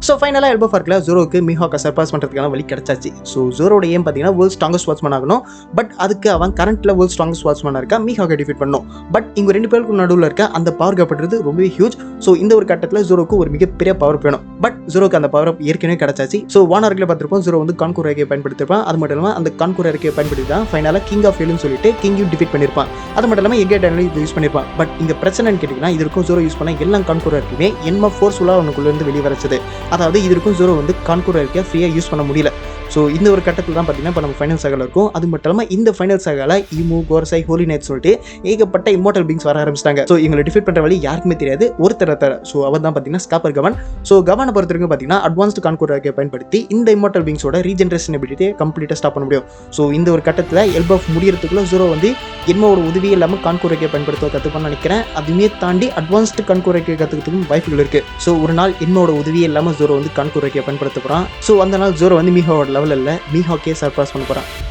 So ஃபைனலாக elbow ஃபார்க்கில் ஜோரோக்கு மீஹாக்கை சர்பாஸ் பண்ணுறதுக்கான வழி கிடச்சாச்சு. ஸோ ஜோரோட ஏம் பார்த்தீங்கன்னா வேர்ல்ட் ஸ்ட்ராங்கஸ்ட் ஸ்வாட்ஸ்மேன் ஆகணும். பட் அதுக்கு அவன் கரண்ட்டில் வேர்ல்ட் ஸ்ட்ராங்கஸ்ட் ஸ்வாட்ஸ்மேனாக இருக்கா மீஹாக்கை டிஃபீட் பண்ணணும். பட் இங்கே 2 பேருக்கு நடுவில் இருக்க அந்த பவர் கேப்ன்றது ரொம்பவே ஹியூஜ். ஸோ இந்த ஒரு கட்டத்தில் ஜோரோக்கு ஒரு மிகப்பெரிய பவர் வேணும். பட் ஜோரோக்கு அந்த பவர் ஏற்கனவே கிடச்சாச்சு. ஸோ வானர்களை பார்த்துருப்போம், ஜோரோ வந்து கான்கூர் ரேகையை பயன்படுத்திருப்பான். அது மட்டும் இல்லாமல் அந்த கான்கூர் ரேகையை பயன்படுத்தி தான் ஃபைனலாக கிங் ஆஃப் ஹெல்னு சொல்லிட்டு கிங்கையும் டிஃபீட் பண்ணியிருப்பான். அது மட்டும் இல்லாமல் எங்கே டைனலையும் இது யூஸ் பண்ணியிருப்பான். பட் இங்கே பிரச்சனைன்னு கேட்டிங்கன்னா இதற்கும் ஜோரோ யூஸ் பண்ண எல்லா கான்கூர் ரேகையுமே என்மா ஃபோர்ஸ்ஃபுல்லாக அவனுக்குள்ளேருந்து வெளியே வரச்சது. அதாவது இதற்கும் ஜோரோ வந்து கான்கூர் ரேகையை ஃப்ரீயாக யூஸ் பண்ண முடியல. ஸோ இந்த ஒரு கட்டத்தில் தான் பார்த்தீங்கன்னா இப்போ நம்ம ஃபைனல் சாகால இருக்கும். அது மட்டும் இல்லாமல் இந்த ஃபைனல் சாகால ஈமு, கோர்சை, ஹோலி நைட் சொல்லிட்டு ஏகப்பட்ட இம்மோர்டல் பீங்ஸ் வர ஆரம்பிச்சிட்டாங்க. ஸோ இவங்களை டிஃபீட் பண்ணுற வழி யாருக்குமே தெரியாது, ஒருத்தர தர. ஸோ அவர் தான் பார்த்தீங்கன்னா ஸ்காப்பர் கவன். ஸோ கவனை பொறுத்தவரைக்கும் பார்த்தீங்கன்னா அட்வான்ஸ்டு கான்கூர் ரேகையை பயன்படுத்தி இந்த இம்மோர்டல் பீங்ஸோட ரீஜென்ரேஷன் எபிலிட்டியை கம்ப்ளீட்டாக ஸ்டாப் பண்ண முடியும். ஸோ இந்த ஒரு கட்டத்தில் எல்பஃப் முடியறதுக்குள்ள ஜோரோ வந்து என்மாவோட உதவி இல்லாமல் கான்கூர் ரேகையை பயன்படுத்த கற்றுப்பான்னு நினைக்கிறேன். அதுவுமே தாண்டி அட்வான்ஸ்டு கான்கூர் ரேகையை கற்றுக்கிறதுக்கும் வாய்ப்புகள் இருக்குது. ஸோ ஒரு நாள் என்மாவோட உதவியே இல்லாமல் ஜோரோ வந்து கான்கூர் ரேகையை பயன்படுத்த போகிறான். ஸோ அந்த நாள் ஜோரோ வந்து மீஹாவோட லெவல் இல்லை, மீஹாக்கே சர்பாஸ் பண்ண போகிறான்.